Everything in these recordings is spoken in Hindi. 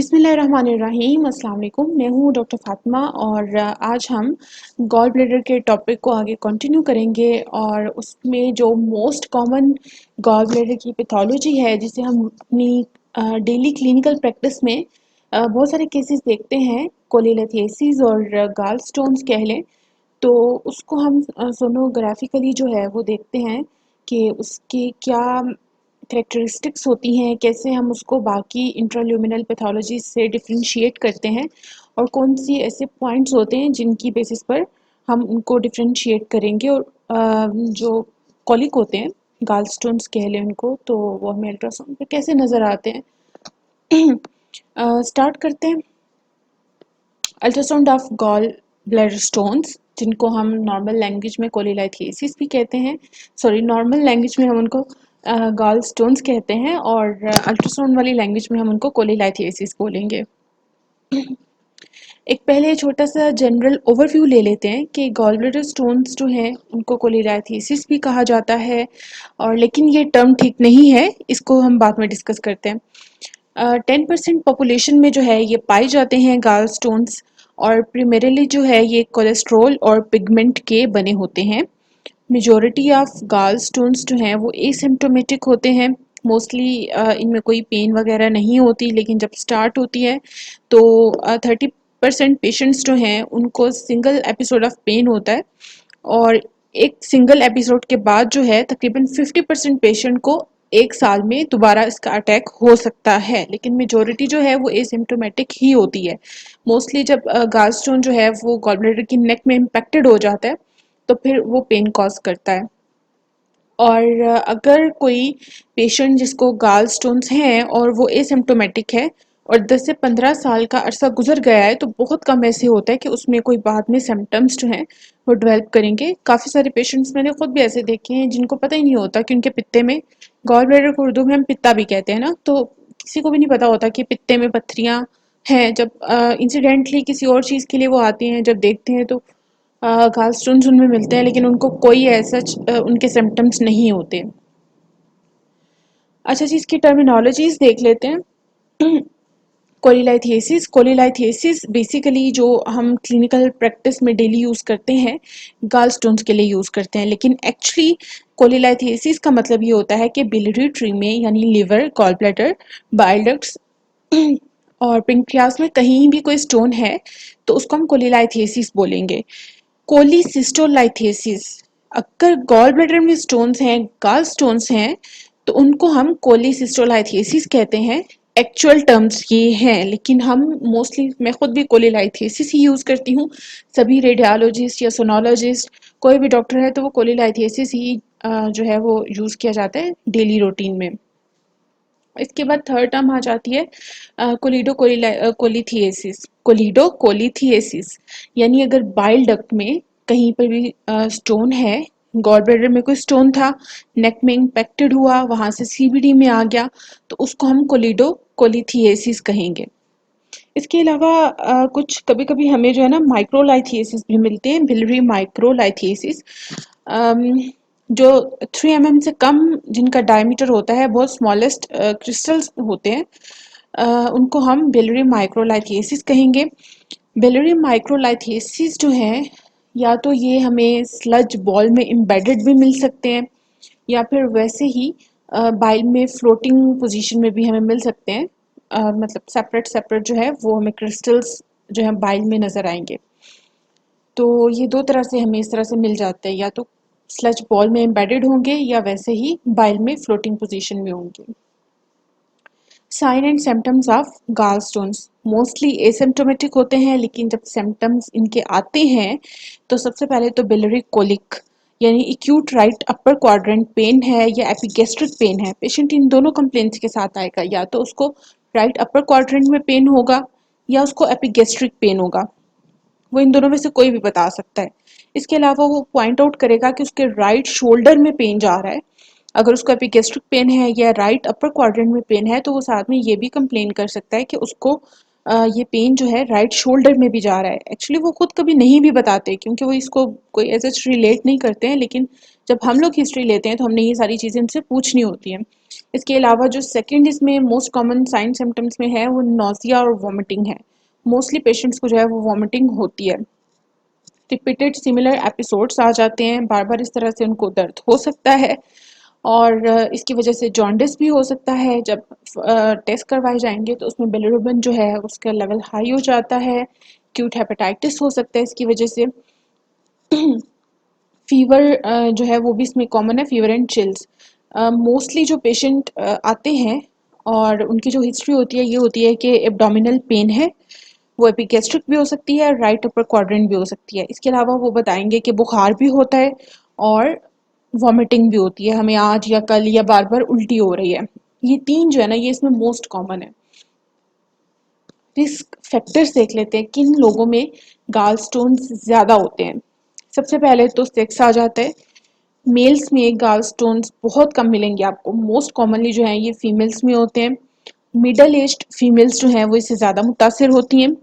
बिस्मिल्लाहिर्रहमानिर्रहीम अस्सलाम वालेकुम। मैं हूँ डॉक्टर फ़ातिमा और आज हम गॉल ब्लैडर के टॉपिक को आगे कंटिन्यू करेंगे और उसमें जो मोस्ट कॉमन गॉल ब्लैडर की पैथोलॉजी है जिसे हम अपनी डेली क्लिनिकल प्रैक्टिस में बहुत सारे केसेस देखते हैं, कोलिलिथिएसिस और गाल स्टोन्स कह लें, तो उसको हम सोनोग्राफिकली जो है वो देखते हैं कि उसके क्या कैरेक्टरिस्टिक्स होती हैं, कैसे हम उसको बाकी इंट्राल्यूमिनल पैथोलॉजी से डिफरेंशिएट करते हैं और कौन सी ऐसे पॉइंट्स होते हैं जिनकी बेसिस पर हम उनको डिफरेंशिएट करेंगे और जो कॉलिक होते हैं, गालस्टोन्स कह लें उनको, तो वो हमें अल्ट्रासाउंड पे कैसे नज़र आते हैं। स्टार्ट करते हैं। Ultrasound of gall bladder stones, जिनको हम नॉर्मल लैंग्वेज में कोलिलिथिएसिस भी कहते हैं, सॉरी नॉर्मल लैंग्वेज में हम उनको गॉल स्टोन्स कहते हैं और अल्ट्रासाउंड वाली लैंग्वेज में हम उनको कोलिलिथिएसिस बोलेंगे। एक पहले छोटा सा जनरल ओवरव्यू ले लेते हैं कि गॉल ब्लैडर स्टोन्स जो हैं उनको कोलिलिथिएसिस भी कहा जाता है, और लेकिन ये टर्म ठीक नहीं है, इसको हम बाद में डिस्कस करते हैं। 10% पॉपुलेशन में जो है ये पाए जाते हैं गाल स्टोन्स, और प्राइमरीली जो है ये कोलेस्ट्रॉल और पिगमेंट के बने होते हैं। मेजॉरिटी ऑफ गाल स्टोन्स जो हैं वो एसिम्प्टोमेटिक होते हैं। मोस्टली इनमें कोई पेन वगैरह नहीं होती, लेकिन जब स्टार्ट होती है तो 30% पेशेंट्स जो हैं उनको सिंगल एपिसोड ऑफ पेन होता है, और एक सिंगल एपिसोड के बाद जो है तकरीबन 50% पेशेंट को एक साल में दोबारा इसका अटैक हो सकता है, लेकिन मेजॉरिटी जो है वो एसिम्प्टोमेटिक ही होती है। मोस्टली जब गालस्टोन जो है वो गॉल ब्लैडर की नेक में इम्पेक्टेड हो जाता है तो फिर वो पेन कॉज करता है। और अगर कोई पेशेंट जिसको गाल स्टोन्स हैं और वो एसिम्प्टोमेटिक है और 10 से 15 साल का अरसा गुजर गया है, तो बहुत कम ऐसे होता है कि उसमें कोई बाद में सिम्टम्स जो हैं वो डेवलप करेंगे। काफ़ी सारे पेशेंट्स मैंने खुद भी ऐसे देखे हैं जिनको पता ही नहीं होता कि उनके पित्ते में, गॉल ब्लैडर को उर्दू में हम पित्ता भी कहते हैं ना, तो किसी को भी नहीं पता होता कि पित्ते में पत्थरियाँ हैं। जब इंसिडेंटली किसी और चीज़ के लिए वो आते हैं, जब देखते हैं तो गालस्टोन्स उनमें मिलते हैं, लेकिन उनको कोई ऐसा उनके सिम्टम्स नहीं होते। अच्छा जी, इसकी टर्मिनोलॉजीज देख लेते हैं। कोलिलिथिएसिस बेसिकली जो हम क्लिनिकल प्रैक्टिस में डेली यूज़ करते हैं गाल स्टोन्स के लिए यूज़ करते हैं, लेकिन एक्चुअली कोलिलिथिएसिस का मतलब ये होता है कि बिलियरी ट्री में, यानी liver, gall bladder, bile ducts और पेंक्रियास में कहीं भी कोई स्टोन है तो उसको हम कोलिलिथिएसिस बोलेंगे। कोलिसिस्टोलाइथेसिस, अगर गॉल ब्लैडर में स्टोन्स हैं, गाल स्टोन्स हैं, तो उनको हम कोलिसिस्टोलाइथेसिस कहते हैं। एक्चुअल टर्म्स ये हैं, लेकिन हम मोस्टली, मैं खुद भी कोलिलाइथेसिस ही यूज़ करती हूँ। सभी रेडियोलॉजिस्ट या सोनोलॉजिस्ट, कोई भी डॉक्टर है तो वो कोलिलाइथेसिस ही जो है वो यूज़ किया जाता है डेली रूटीन में। इसके बाद थर्ड टर्म आ जाती है कोलिडोकोलिथिएसिस। कोलिडोकोलिथिएसिस यानी अगर बाइल डक्ट में कहीं पर भी स्टोन है, गॉल ब्लैडर में कोई स्टोन था, नेक में इम्पेक्टेड हुआ, वहाँ से सीबीडी में आ गया, तो उसको हम कोलिडोकोलिथिएसिस कहेंगे। इसके अलावा कुछ कभी कभी हमें जो है ना माइक्रोलाइथिएसिस भी मिलते हैं, बिलियरी माइक्रोलाइथिएसिस, जो 3 mm से कम जिनका डायमीटर होता है, बहुत स्मॉलेस्ट क्रिस्टल्स होते हैं, उनको हम बिलियरी माइक्रोलाइथिएसिस कहेंगे। बिलियरी माइक्रोलाइथिएसिस जो है, या तो ये हमें स्लज बॉल में एम्बेडेड भी मिल सकते हैं, या फिर वैसे ही बाइल में फ्लोटिंग पोजीशन में भी हमें मिल सकते हैं। मतलब सेपरेट सेपरेट जो है वो हमें क्रिस्टल्स जो है बाइल में नज़र आएंगे। तो ये दो तरह से हमें इस तरह से मिल जाते हैं, या तो स्लज बॉल में एम्बेडेड होंगे या वैसे ही बाइल में फ्लोटिंग पोजीशन में होंगे। साइन एंड सिम्टम्स ऑफ गाल स्टोन्स मोस्टली एसिम्प्टोमेटिक होते हैं, लेकिन जब सिम्टम्स इनके आते हैं तो सबसे पहले तो बिलियरी कोलिक यानी acute right upper quadrant pen है या एपिगेस्ट्रिक पेन है। पेशेंट इन दोनों कंप्लेंट्स के साथ आएगा, या तो उसको राइट अपर क्वाड्रेंट में पेन होगा या उसको एपिगेस्ट्रिक पेन होगा, वो इन दोनों में से कोई भी बता सकता है। इसके अलावा वो पॉइंट आउट करेगा कि उसके राइट शोल्डर में पेन जा रहा है। अगर उसको एपिगेस्ट्रिक पेन है या राइट अपर क्वाड्रेंट में पेन है, तो वो साथ में ये भी कंप्लेन कर सकता है कि उसको ये पेन जो है राइट शोल्डर में भी जा रहा है। एक्चुअली वो खुद कभी नहीं भी बताते, क्योंकि वो इसको कोई एज सच रिलेट नहीं करते हैं, लेकिन जब हम लोग हिस्ट्री लेते हैं तो हमने ये सारी चीज़ें उनसे पूछनी होती हैं। इसके अलावा जो सेकंड इसमें मोस्ट कॉमन साइन सिम्टम्स में है वो नौसिया और वॉमिटिंग है। मोस्टली पेशेंट्स को जो है वो वॉमिटिंग होती है। रिपीटेड सिमिलर एपिसोड्स आ जाते हैं, बार बार इस तरह से उनको दर्द हो सकता है और इसकी वजह से जॉन्डिस भी हो सकता है। जब टेस्ट करवाए जाएंगे तो उसमें बिलिरुबिन जो है उसका लेवल हाई हो जाता है। एक्यूट हेपेटाइटिस हो सकता है इसकी वजह से। फीवर जो है वो भी इसमें कॉमन है, फीवर एंड चिल्स। मोस्टली जो पेशेंट आते हैं और उनकी जो हिस्ट्री होती है ये होती है कि एब्डोमिनल पेन है, वो एपिगैस्ट्रिक भी हो सकती है, राइट अपर क्वाड्रेंट भी हो सकती है। इसके अलावा वो बताएंगे कि बुखार भी होता है और वॉमिटिंग भी होती है, हमें आज या कल या बार बार उल्टी हो रही है। ये तीन जो है ना ये इसमें मोस्ट कॉमन है। रिस्क फैक्टर्स देख लेते हैं किन लोगों में गाल स्टोन्स ज़्यादा होते हैं। सबसे पहले तो सेक्स आ जाता है। मेल्स में गाल स्टोन्स बहुत कम मिलेंगे आपको, मोस्ट कॉमनली जो है ये फीमेल्स में होते हैं। मिडल एज्ड फीमेल्स जो हैं वो इससे ज़्यादा मुतासर होती हैं।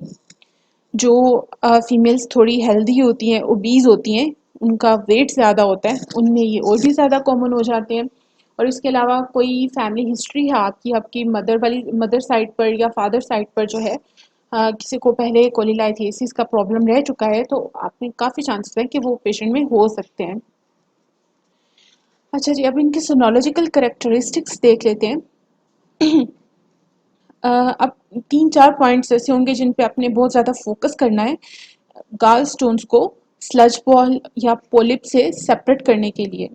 जो फीमेल्स थोड़ी हेल्दी होती हैं, ओबीज होती हैं, उनका वेट ज़्यादा होता है, उनमें ये और भी ज़्यादा कॉमन हो जाते हैं। और इसके अलावा कोई फैमिली हिस्ट्री है आपकी, आपकी मदर साइड पर या फादर साइड पर जो है किसी को पहले कोलिलाइथेसिस का प्रॉब्लम रह चुका है तो आपने काफ़ी चांसेस है कि वो पेशेंट में हो सकते हैं। अच्छा जी, अब इनके सोनोलॉजिकल करेक्टरिस्टिक्स देख लेते हैं। अब 3-4 पॉइंट्स ऐसे होंगे जिन पे आपने बहुत ज़्यादा फोकस करना है गाल स्टोन्स को स्लज बॉल या पोलिप से सेपरेट करने के लिए।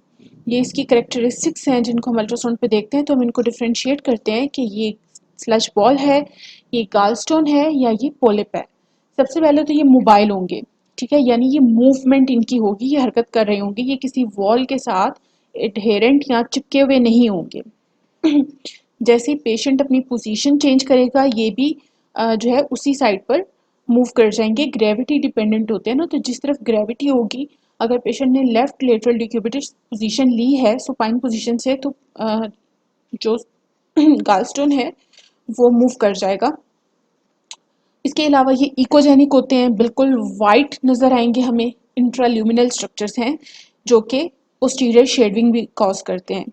ये इसकी करेक्टरिस्टिक्स हैं जिनको हम अल्ट्रासाउंड पे देखते हैं तो हम इनको डिफ्रेंशिएट करते हैं कि ये स्लज बॉल है, ये गाल स्टोन है या ये पोलिप है। सबसे पहले तो ये मोबाइल होंगे, ठीक है, यानी ये मूवमेंट इनकी होगी, ये हरकत कर रहे होंगे, ये किसी वॉल के साथ एडहेरेंट या चिपके हुए नहीं होंगे। जैसे ही पेशेंट अपनी पोजीशन चेंज करेगा ये भी जो है उसी साइड पर मूव कर जाएंगे। ग्रेविटी डिपेंडेंट होते हैं ना, तो जिस तरफ ग्रेविटी होगी, अगर पेशेंट ने लेफ्ट लेटरल डिक्यूबिटेड पोजीशन ली है सुपाइन पोजीशन से तो जो गालस्टोन है वो मूव कर जाएगा। इसके अलावा ये इकोजेनिक होते हैं, बिल्कुल वाइट नज़र आएंगे हमें। इंट्राल्यूमिनल स्ट्रक्चर्स हैं जो कि पोस्टीरियर शेडिंग भी कॉज करते हैं।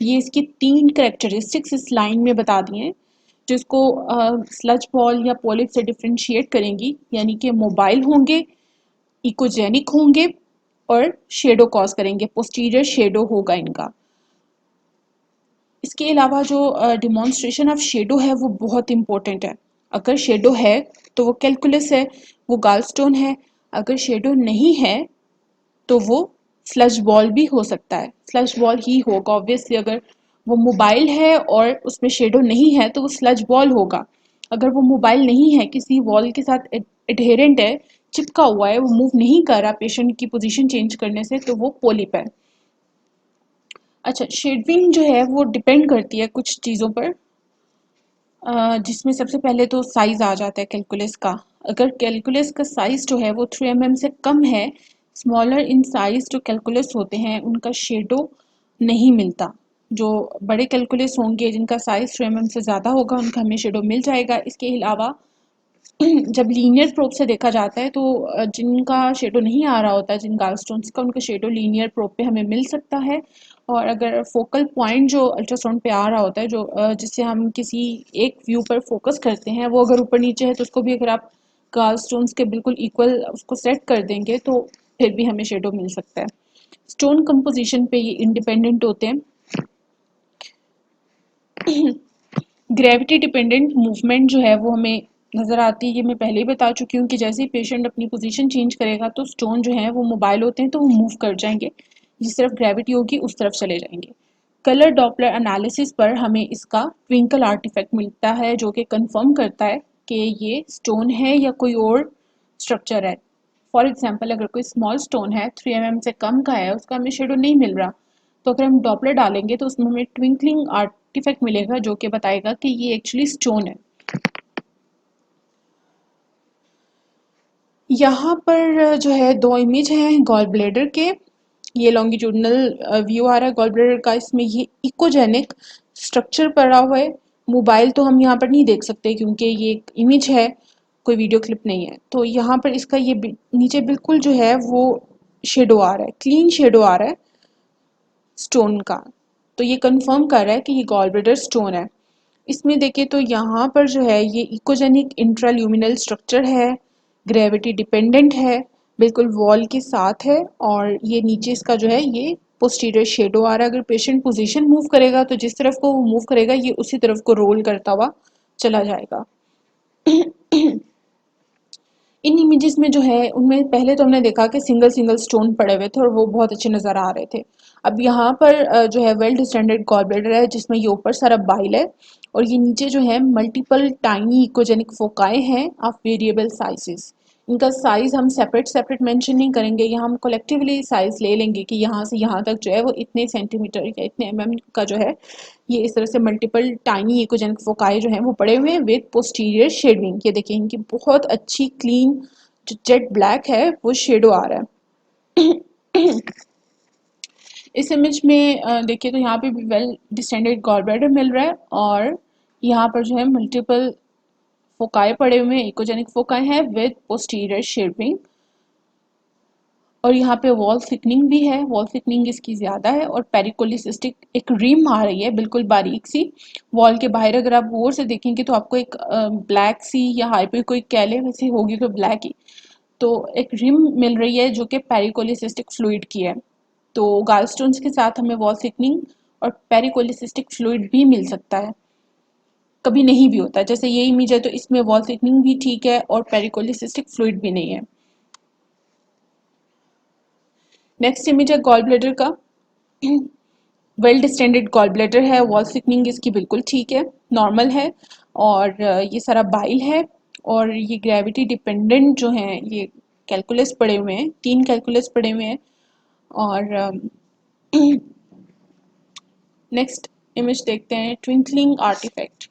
ये इसकी 3 कैरेक्टरिस्टिक्स इस लाइन में बता दिए हैं जो इसको स्लज बॉल या पॉलिप से डिफ्रेंशिएट करेंगी, यानी कि मोबाइल होंगे, इकोजेनिक होंगे और शेडो कॉज करेंगे, पोस्टीरियर शेडो होगा इनका। इसके अलावा जो डिमॉन्स्ट्रेशन ऑफ शेडो है वो बहुत इंपॉर्टेंट है। अगर शेडो है तो वो कैलकुलस है, वो गालस्टोन है। अगर शेडो नहीं है तो वो स्लज बॉल भी हो सकता है, स्लज बॉल ही होगा ऑब्वियसली। अगर वो मोबाइल है और उसमें शेडो नहीं है तो वो स्लज बॉल होगा। अगर वो मोबाइल नहीं है, किसी वॉल के साथ एडहेरेंट है, चिपका हुआ है, वो मूव नहीं कर रहा पेशेंट की पोजीशन चेंज करने से, तो वो पोलिप है। अच्छा, शेडविंग जो है वो डिपेंड करती है कुछ चीज़ों पर, जिसमें सबसे पहले तो साइज़ आ जाता है कैलकुलस का। अगर कैलकुलस का साइज़ जो है वो 3 mm से कम है, स्मॉलर इन साइज़ जो कैलकुलस होते हैं उनका शेडो नहीं मिलता। जो बड़े कैलकुलस होंगे जिनका साइज़ 3 mm से ज़्यादा होगा उनका हमें शेडो मिल जाएगा। इसके अलावा जब लीनियर प्रोब से देखा जाता है तो जिनका शेडो नहीं आ रहा होता, जिन गालस्टोन्स का, उनका शेडो लीनियर प्रोब पे हमें मिल सकता है। और अगर फोकल पॉइंट जो अल्ट्रासाउंड पे आ रहा होता है, जो जिससे हम किसी एक व्यू पर फोकस करते हैं, वो अगर ऊपर नीचे है तो उसको भी अगर आप गालस्टोन्स के बिल्कुल इक्वल उसको सेट कर देंगे तो फिर भी हमें शेडो मिल सकता है। स्टोन कंपोजिशन पे ये इंडिपेंडेंट होते हैं। ग्रेविटी डिपेंडेंट मूवमेंट जो है वो हमें नज़र आती है, ये मैं पहले ही बता चुकी हूँ कि जैसे ही पेशेंट अपनी पोजीशन चेंज करेगा तो स्टोन जो है वो मोबाइल होते हैं तो वो मूव कर जाएंगे, जिस तरफ ग्रेविटी होगी उस तरफ चले जाएंगे। कलर डॉपलर एनालिसिस पर हमें इसका ट्विंकल आर्टिफैक्ट मिलता है जो कि कंफर्म करता है कि ये स्टोन है या कोई और स्ट्रक्चर है। फॉर एग्जाम्पल, अगर कोई स्मॉल स्टोन है, 3 mm से कम का है, उसका हमें शेडो नहीं मिल रहा, तो अगर हम डॉपलर डालेंगे तो उसमें हमें ट्विंकलिंग आर्टिफैक्ट मिलेगा जो कि बताएगा कि ये एक्चुअली स्टोन है। यहाँ पर जो है 2 इमेज हैं गॉल ब्लैडर के। ये लॉन्गिट्यूडनल व्यू आ रहा है गॉल ब्लैडर का, इसमें ये इकोजेनिक स्ट्रक्चर पड़ा हुआ है। मोबाइल तो हम यहाँ पर नहीं देख सकते क्योंकि ये एक इमेज है, कोई वीडियो क्लिप नहीं है। तो यहाँ पर इसका ये नीचे बिल्कुल जो है वो शेडो आ रहा है, क्लीन शेडो आ रहा है स्टोन का। तो ये कंफर्म कर रहा है कि ये गॉल ब्लैडर स्टोन है। इसमें देखिए तो यहाँ पर जो है ये इकोजेनिक इंट्राल्यूमिनल स्ट्रक्चर है, ग्रेविटी डिपेंडेंट है, बिल्कुल वॉल के साथ है, और ये नीचे इसका जो है ये पोस्टीरियर शेडो आ रहा है। अगर पेशेंट पोजीशन मूव करेगा तो जिस तरफ को वो मूव करेगा ये उसी तरफ को रोल करता हुआ चला जाएगा। इन इमेजेस में जो है उनमें पहले तो हमने देखा कि सिंगल सिंगल स्टोन पड़े हुए थे और वो बहुत अच्छे नज़र आ रहे थे। अब यहाँ पर जो है वेल डिस्टेंडेड गॉल ब्लैडर है जिसमें ये ऊपर सारा बाइल है और ये नीचे जो है मल्टीपल टाइनी इकोजेनिक फोकाई हैं ऑफ वेरिएबल साइजेस। इनका साइज हम सेपरेट सेपरेट मेंशन नहीं करेंगे, यहाँ हम कलेक्टिवली साइज ले लेंगे कि यहाँ से यहाँ तक जो है वो इतने सेंटीमीटर या इतने का जो है ये इस तरह से मल्टीपल टाइनी इकोजेनिक फोकाई जो हैं वो पड़े हुए हैं विद पोस्टीरियर शेडिंग। ये देखिए इनकी बहुत अच्छी क्लीन जो जेट ब्लैक है वो शेडो आ रहा है। इस इमेज में देखिए तो यहाँ पे भी वेल डिस्टेंडेड गॉल ब्लैडर मिल रहा है और यहाँ पर जो है मल्टीपल फोकाई पड़े हुए हैं, इकोजेनिक फोकाई है विद पोस्टीरियर शेडिंग। और यहाँ पे वॉल थिकनिंग भी है, वॉल थिकनिंग इसकी ज़्यादा है और पेरिकोलिसिस्टिक एक रिम आ रही है बिल्कुल बारीक सी। वॉल के बाहर अगर आप गौर से देखेंगे तो आपको एक ब्लैक सी या हाइपर कोई कह ले वैसे होगी तो ब्लैक ही, तो एक रिम मिल रही है जो कि पेरिकोलिसिस्टिक फ्लूइड की है। तो गालस्टोन्स के साथ हमें वॉल थिकनिंग और पेरिकोलिसिस्टिक फ्लूइड भी मिल सकता है, कभी नहीं भी होता है। जैसे ये इमेज है तो इसमें वॉल थिकनिंग भी ठीक है और पेरिकोलिसिस्टिक फ्लूइड भी नहीं है। नेक्स्ट इमेज है गॉल ब्लैडर का। वेल डिस्टेंडेड गॉल ब्लैडर है, वॉल थिकनिंग इसकी बिल्कुल ठीक है, नॉर्मल है, और ये सारा बाइल है और ये ग्रेविटी डिपेंडेंट जो हैं ये कैलकुलस पड़े हुए हैं, 3 कैलकुलस पड़े हुए हैं। और नेक्स्ट इमेज देखते हैं ट्विंकलिंग आर्टिफैक्ट।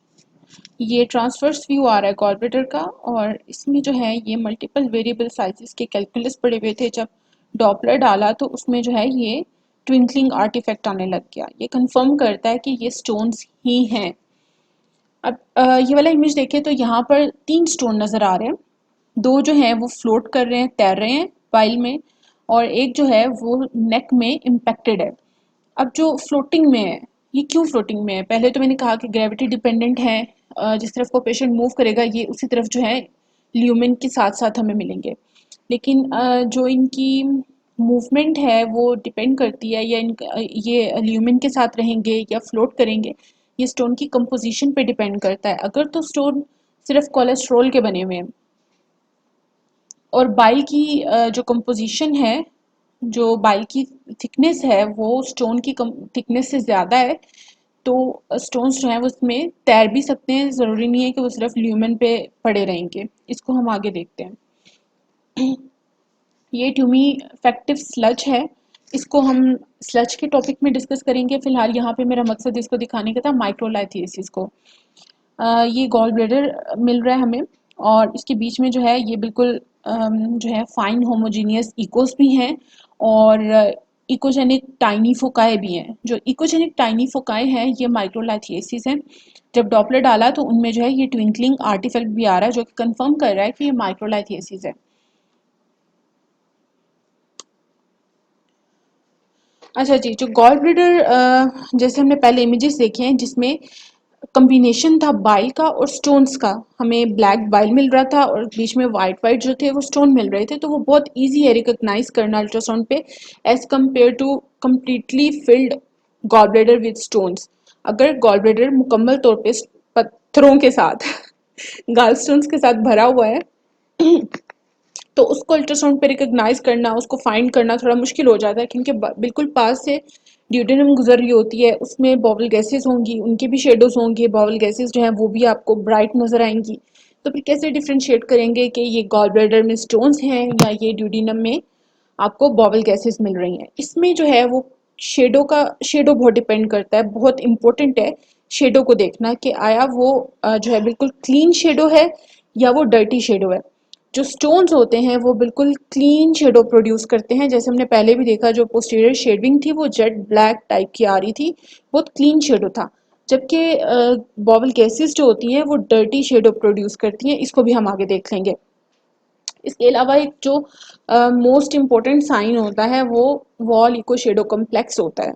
ये ट्रांसवर्स व्यू आ रहा है गॉल ब्लैडर का और इसमें जो है ये मल्टीपल वेरिएबल साइजेस के कैलकुलस पड़े हुए थे। जब डॉपलर डाला तो उसमें जो है ये ट्विंकलिंग आर्टिफैक्ट आने लग गया। ये कंफर्म करता है कि ये स्टोन्स ही हैं। अब ये वाला इमेज देखें तो यहाँ पर 3 स्टोन नज़र आ रहे हैं। 2 जो हैं वो फ्लोट कर रहे हैं, तैर रहे हैं पाइल में, और एक जो है वो नेक में इम्पैक्टेड है। अब जो फ्लोटिंग में है ये क्यों फ्लोटिंग में है? पहले तो मैंने कहा कि ग्रेविटी डिपेंडेंट है, जिस तरफ को पेशेंट मूव करेगा ये उसी तरफ जो है ल्यूमेन के साथ साथ हमें मिलेंगे। लेकिन जो इनकी मूवमेंट है वो डिपेंड करती है या ये ल्यूमेन के साथ रहेंगे या फ्लोट करेंगे, ये स्टोन की कंपोजिशन पे डिपेंड करता है। अगर तो स्टोन सिर्फ कोलेस्ट्रॉल के बने हुए हैं और बाइल की जो कंपोजिशन है, जो बाइल की थिकनेस है वो स्टोन की थिकनेस से ज़्यादा है, तो स्टोन्स जो हैं वो उसमें तैर भी सकते हैं, ज़रूरी नहीं है कि वो सिर्फ ल्यूमेन पे पड़े रहेंगे। इसको हम आगे देखते हैं। ये ट्यूमी फैक्टिव स्लज है, इसको हम स्लज के टॉपिक में डिस्कस करेंगे। फिलहाल यहाँ पे मेरा मकसद इसको दिखाने का था माइक्रोलाइथियोसिस को। ये गॉल ब्लैडर मिल रहा है हमें और इसके बीच में जो है ये बिल्कुल जो है फाइन होमोजीनियस इकोस भी हैं और इकोजेनिक टाइनी फोकाई भी हैं। जो इकोजेनिक टाइनी फोकाई हैं ये माइक्रोलाइथियोसिस हैं। जब डॉपलर डाला तो उनमें जो है ये ट्विंकलिंग आर्टिफैक्ट भी आ रहा है जो कि कंफर्म कर रहा है कि ये माइक्रोलाइथियोसिस है। अच्छा जी, जो गॉल ब्लैडर जैसे हमने पहले इमेजेस देखे हैं जिसमें कॉम्बिनेशन था बाइल का और स्टोन्स का, हमें ब्लैक बाइल मिल रहा था और बीच में वाइट वाइट जो थे वो स्टोन मिल रहे थे, तो वो बहुत इजी है रिकॉग्नाइज करना अल्ट्रासाउंड पे as compare to completely filled gall bladder with stones. अगर गॉल ब्लैडर मुकम्मल तौर पे पत्थरों के साथ गाल स्टोन्स के साथ भरा हुआ है तो उसको अल्ट्रासाउंड पे रिकॉग्नाइज करना, उसको फाइंड करना थोड़ा मुश्किल हो जाता है क्योंकि बिल्कुल पास से ड्यूडेनम गुजर रही होती है, उसमें बॉबल गैसेस होंगी, उनके भी शेडोज होंगे, बॉबल गैसेस जो हैं वो भी आपको ब्राइट नज़र आएंगी। तो फिर कैसे डिफ्रेंशिएट करेंगे कि ये गॉल ब्लैडर में स्टोन्स हैं या ये ड्यूडेनम में आपको बॉबल गैसेस मिल रही हैं? इसमें जो है वो शेडो बहुत डिपेंड करता है, बहुत इंपॉर्टेंट है शेडो को देखना कि आया वो जो है बिल्कुल क्लीन शेडो है या वो डर्टी शेडो है। जो स्टोन्स होते हैं वो बिल्कुल क्लीन शेडो प्रोड्यूस करते हैं, जैसे हमने पहले भी देखा जो पोस्टीरियर शेडिंग थी वो जेट ब्लैक टाइप की आ रही थी, बहुत क्लीन शेडो था। जबकि बॉबल गैसेस जो होती हैं वो डर्टी शेडो प्रोड्यूस करती हैं, इसको भी हम आगे देख लेंगे। इसके अलावा एक जो मोस्ट इम्पॉर्टेंट साइन होता है वो वॉल इको शेडो कम्प्लेक्स होता है।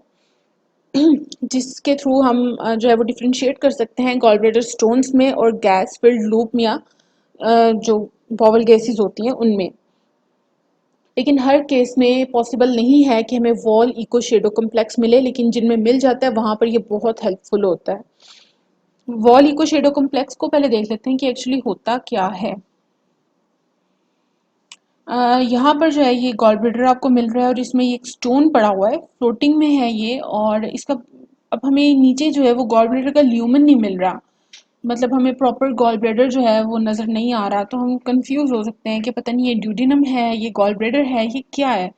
जिसके थ्रू हम जो है वो डिफरेंशिएट कर सकते हैं गॉल ब्लैडर स्टोन्स में और गैस फिल्ड लूप या जो बॉवल गैसेस होती हैं उनमें। लेकिन हर केस में पॉसिबल नहीं है कि हमें वॉल इको शेडो कम्प्लेक्स मिले, लेकिन जिनमें मिल जाता है वहाँ पर ये बहुत हेल्पफुल होता है। वॉल इको शेडो कम्प्लेक्स को पहले देख लेते हैं कि एक्चुअली होता क्या है। यहाँ पर जो है ये गॉल ब्लैडर आपको मिल रहा है और इसमें ये एक स्टोन पड़ा हुआ है, फ्लोटिंग में है ये, और इसका अब हमें नीचे जो है वो गॉल ब्लैडर का ल्यूमन नहीं मिल रहा, मतलब हमें प्रॉपर गॉल ब्लैडर जो है वो नज़र नहीं आ रहा, तो हम कंफ्यूज हो सकते हैं कि पता नहीं ये ड्यूडेनम है, ये गॉल ब्लैडर है, ये क्या है।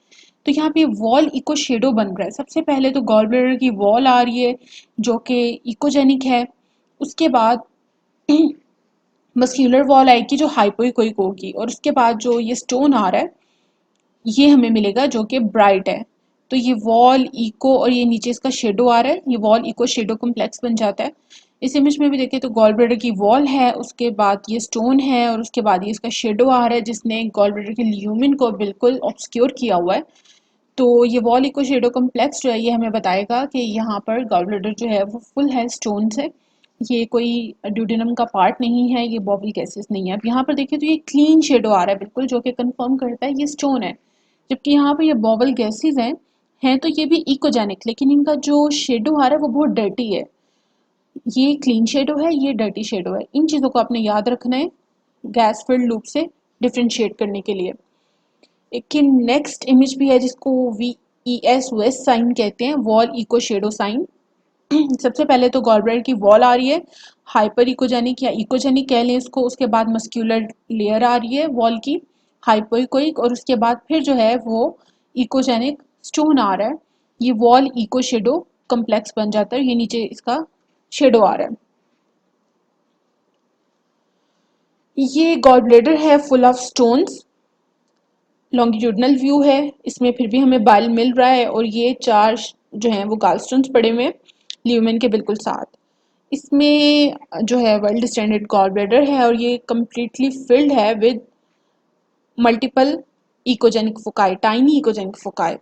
तो यहाँ पे वॉल इको शेडो बन रहा है। सबसे पहले तो गॉल ब्लैडर की वॉल आ रही है जो कि इकोजेनिक है। उसके बाद मस्क्यूलर वॉल आएगी जो हाइपोइकोइक होगी, और उसके बाद जो ये स्टोन आ रहा है ये हमें मिलेगा जो कि ब्राइट है। तो ये वॉल इको और ये नीचे इसका शेडो आ रहा है, ये वॉल इको शेडो कम्प्लेक्स बन जाता है। इस इमेज में भी देखें तो गॉल ब्लैडर की वॉल है, उसके बाद ये स्टोन है और उसके बाद ये इसका शेडो आ रहा है जिसने गॉल ब्लैडर के ल्यूमिन को बिल्कुल ऑब्सक्योर किया हुआ है। तो ये वॉल इको शेडो कम्प्लेक्स जो है ये हमें बताएगा कि यहाँ पर गॉल ब्लैडर जो है वो फुल है स्टोन से, ये कोई ड्यूडेनम का पार्ट नहीं है, ये बॉबल गैसेस नहीं है। अब यहाँ पर देखिए तो ये क्लीन शेडो आ रहा है बिल्कुल, जो कि कंफर्म करता है ये स्टोन है। जबकि यहाँ पर ये बॉबल गैसेस हैं तो ये भी इकोजेनिक, लेकिन इनका जो शेडो आ रहा है वो बहुत डर्टी है। ये क्लीन शेडो है, ये डर्टी शेडो है। इन चीज़ों को आपने याद रखना है गैस फिल्ड लूप से डिफ्रेंशिएट करने के लिए। एक नेक्स्ट इमेज भी है जिसको VES साइन कहते हैं, वॉल इको शेडो साइन। सबसे पहले तो गॉल ब्लैडर की वॉल आ रही है, हाइपर इकोजेनिक या इकोजेनिक कह लें इसको। उसके बाद मस्क्यूलर लेयर आ रही है वॉल की, हाइपोइकोइक, और उसके बाद फिर जो है वो इकोजेनिक स्टोन आ रहा है। ये वॉल इको शेडो कम्प्लेक्स बन जाता है, ये नीचे इसका शेडो आ रहा है। ये गॉल ब्लैडर है full of stones, longitudinal view है, इसमें फिर भी हमें बाइल मिल रहा है, और ये चार जो हैं वो गालस्टोन्स पड़े हुए हैं ल्यूमेन के बिल्कुल साथ। इसमें जो है वर्ल्ड स्टैंडर्ड गॉल ब्लैडर है और ये कम्प्लीटली फिल्ड है with multiple echogenic foci, tiny echogenic foci.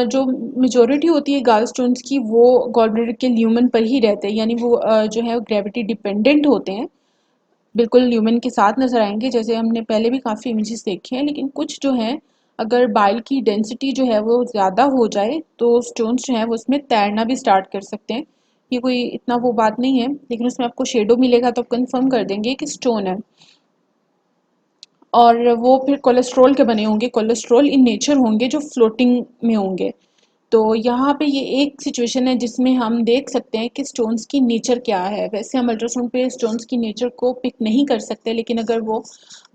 जो मेजोरिटी होती है गालस्टोन्स की वो गॉल ब्लैडर के ल्यूमन पर ही रहते हैं, यानी वो जो है ग्रेविटी डिपेंडेंट होते हैं, बिल्कुल ल्यूमन के साथ नज़र आएंगे। जैसे हमने पहले भी काफ़ी इमेजेस देखे हैं, लेकिन कुछ जो हैं अगर बाइल की डेंसिटी जो है वो ज़्यादा हो जाए तो स्टोन्स जो हैं वो उसमें तैरना भी स्टार्ट कर सकते हैं। ये कोई इतना वो बात नहीं है, लेकिन उसमें आपको शेडो मिलेगा तो आप कंफर्म कर देंगे कि स्टोन है। और वो फिर कोलेस्ट्रॉल के बने होंगे, कोलेस्ट्रॉल इन नेचर होंगे जो फ्लोटिंग में होंगे। तो यहाँ पे ये एक सिचुएशन है जिसमें हम देख सकते हैं कि स्टोन्स की नेचर क्या है। वैसे हम अल्ट्रासाउंड पे स्टोन्स की नेचर को पिक नहीं कर सकते, लेकिन अगर वो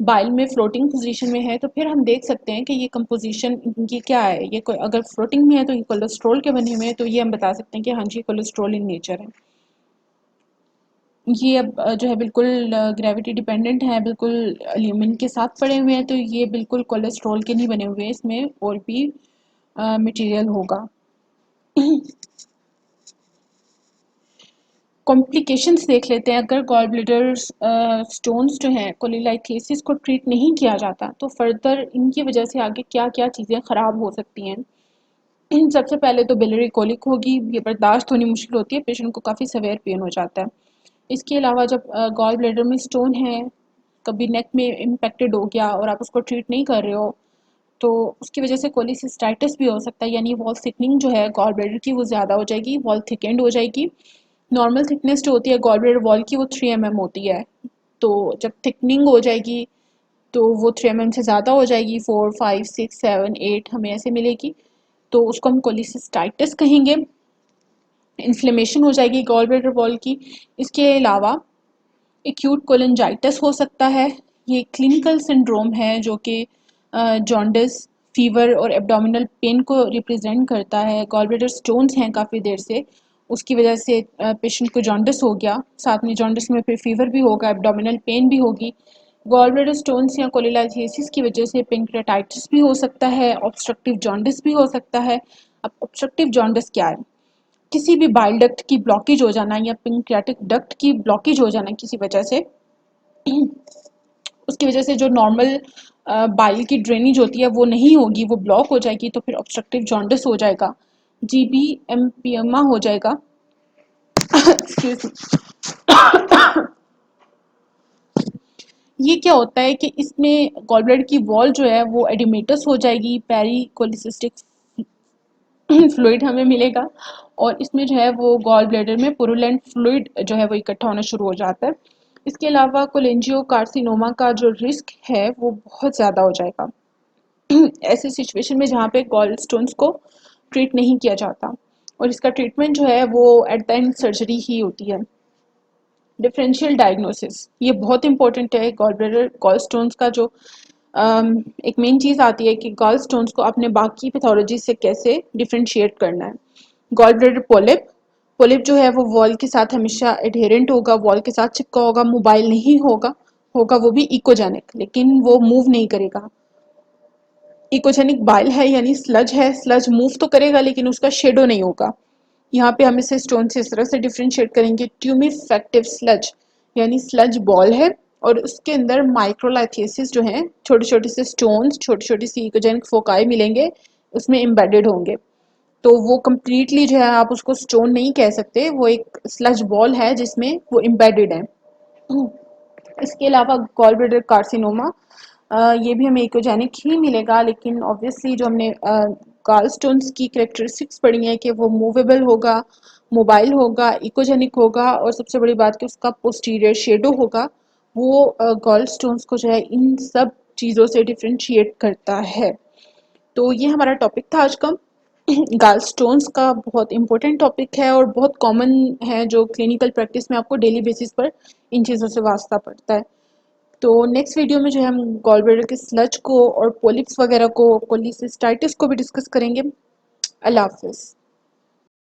बाइल में फ्लोटिंग पोजीशन में है तो फिर हम देख सकते हैं कि ये कंपोजिशन इनकी क्या है। ये कोई अगर फ्लोटिंग में है तो ये कोलेस्ट्रॉल के बने हुए हैं, तो ये हम बता सकते हैं कि हाँ जी कोलेस्ट्रॉल इन नेचर है। ये अब जो है बिल्कुल ग्रेविटी डिपेंडेंट है, बिल्कुल ल्यूमिन के साथ पड़े हुए हैं, तो ये बिल्कुल कोलेस्ट्रॉल के नहीं बने हुए हैं, इसमें और भी मटेरियल होगा। कॉम्प्लिकेशंस देख लेते हैं। अगर गॉल ब्लैडर स्टोन्स जो हैं कोलेलाइथेसिस को ट्रीट नहीं किया जाता तो फर्दर इनकी वजह से आगे क्या क्या चीज़ें ख़राब हो सकती हैं। सबसे पहले तो बिलियरी कोलिक होगी, ये बर्दाश्त होनी मुश्किल होती है, पेशेंट को काफ़ी सेवेयर पेन हो जाता है। इसके अलावा जब गॉल ब्लैडर में स्टोन है, कभी नेक में इम्पेक्टेड हो गया और आप उसको ट्रीट नहीं कर रहे हो, तो उसकी वजह से कोलिसिस्टाइटिस भी हो सकता है, यानी वॉल थिकनिंग जो है गॉल ब्लैडर की वो ज़्यादा हो जाएगी, वॉल थिकेंड हो जाएगी। नॉर्मल थिकनेस जो होती है गॉल ब्लैडर वॉल की वो 3 mm होती है, तो जब थिकनिंग हो जाएगी तो वो 3 mm से ज़्यादा हो जाएगी, 4 5 6 7 8 हमें ऐसे मिलेगी, तो उसको हम कोलिसिस्टाइटिस कहेंगे। इन्फ्लेमेशन हो जाएगी गॉल ब्लैडर वॉल की। इसके अलावा एक्यूट कोलेंजाइटिस हो सकता है, ये क्लिनिकल सिंड्रोम है जो कि जॉन्डिस, फीवर और एब्डोमिनल पेन को रिप्रेजेंट करता है। गॉल ब्लैडर स्टोन्स हैं काफ़ी देर से, उसकी वजह से पेशेंट को जॉन्डिस हो गया, साथ में जॉन्डिस में फिर फीवर भी होगा, एब्डोमिनल पेन भी होगी। गॉल ब्लैडर स्टोन्स या कोलेलाइथेसिस की वजह से पेनक्रेटाइटिस भी हो सकता है, ऑब्स्ट्रक्टिव जॉन्डिस भी हो सकता है। अब ऑब्स्ट्रक्टिव जॉन्डिस क्या है? किसी भी बाइल डक्ट की ब्लॉकेज हो जाना या पेनक्रियाटिक डक्ट की ब्लॉकेज हो जाना किसी वजह से, उसकी वजह से जो नॉर्मल बाइल की ड्रेनेज होती है वो नहीं होगी, वो ब्लॉक हो जाएगी, तो फिर ऑब्स्ट्रक्टिव जॉन्डिस हो जाएगा, जीबी एम्पियमा हो जाएगा। Excuse me. ये क्या होता है कि इसमें गॉल ब्लैडर की वॉल जो है वो एडिमेटस हो जाएगी, पेरिकोलिसिस्टिक फ्लूइड हमें मिलेगा, और इसमें जो है वो गॉल ब्लैडर में पुरुलेंट फ्लूइड जो है वो इकट्ठा होना शुरू हो जाता है। इसके अलावा कोलेंजियो कार्सिनोमा का जो रिस्क है वो बहुत ज़्यादा हो जाएगा ऐसे सिचुएशन में जहाँ पे गॉल स्टोन्स को ट्रीट नहीं किया जाता, और इसका ट्रीटमेंट जो है वो एट द एंड सर्जरी ही होती है। डिफरेंशियल डायग्नोसिस ये बहुत इंपॉर्टेंट है। गॉल ब्लैडर गॉल स्टोन्स का जो एक मेन चीज़ आती है कि गॉल स्टोन्स को अपने बाकी पैथोलॉजी से कैसे डिफ्रेंशिएट करना है। गॉल ब्लैडर पोलिप, पोलिप जो है वो वॉल के साथ हमेशा एडहेरेंट होगा, वॉल के साथ चिपका होगा, मोबाइल नहीं होगा, होगा वो भी इकोजेनिक, लेकिन वो मूव नहीं करेगा। इकोजेनिक बाइल है यानी स्लज है, स्लज मूव तो करेगा लेकिन उसका शेडो नहीं होगा। यहाँ पे हम इसे स्टोन से इस तरह से डिफ्रेंशिएट करेंगे, ट्यूमिफेक्टिव स्लज यानी स्लज बॉल है, और उसके अंदर माइक्रोलाइथियसिस जो है, छोटे छोटे से स्टोन्स, छोटी छोटी सी इकोजेनिक फोकाई मिलेंगे, उसमें एम्बेडेड होंगे। तो वो कम्प्लीटली जो है आप उसको स्टोन नहीं कह सकते, वो एक स्लज बॉल है जिसमें वो एम्बेडेड है। इसके अलावा गॉल ब्लैडर कार्सिनोमा, ये भी हमें इकोजेनिक ही मिलेगा, लेकिन ऑब्वियसली जो हमने गॉल स्टोन्स की करेक्टरिस्टिक्स पढ़ी हैं कि वो मूवेबल होगा, मोबाइल होगा, इकोजेनिक होगा, और सबसे बड़ी बात कि उसका पोस्टीरियर शेडो होगा, वो गॉल स्टोन्स को जो है इन सब चीज़ों से डिफ्रेंशिएट करता है। तो ये हमारा टॉपिक था आज का। गाल स्टोन्स का बहुत इंपॉर्टेंट टॉपिक है और बहुत कॉमन है, जो क्लिनिकल प्रैक्टिस में आपको डेली बेसिस पर इन चीज़ों से वास्ता पड़ता है। तो नेक्स्ट वीडियो में जो है हम गॉल ब्लैडर के स्लज को और पोलिप्स वगैरह को, कोलिसिस्टाइटिस को भी डिस्कस करेंगे। अल्लाह हाफिज़।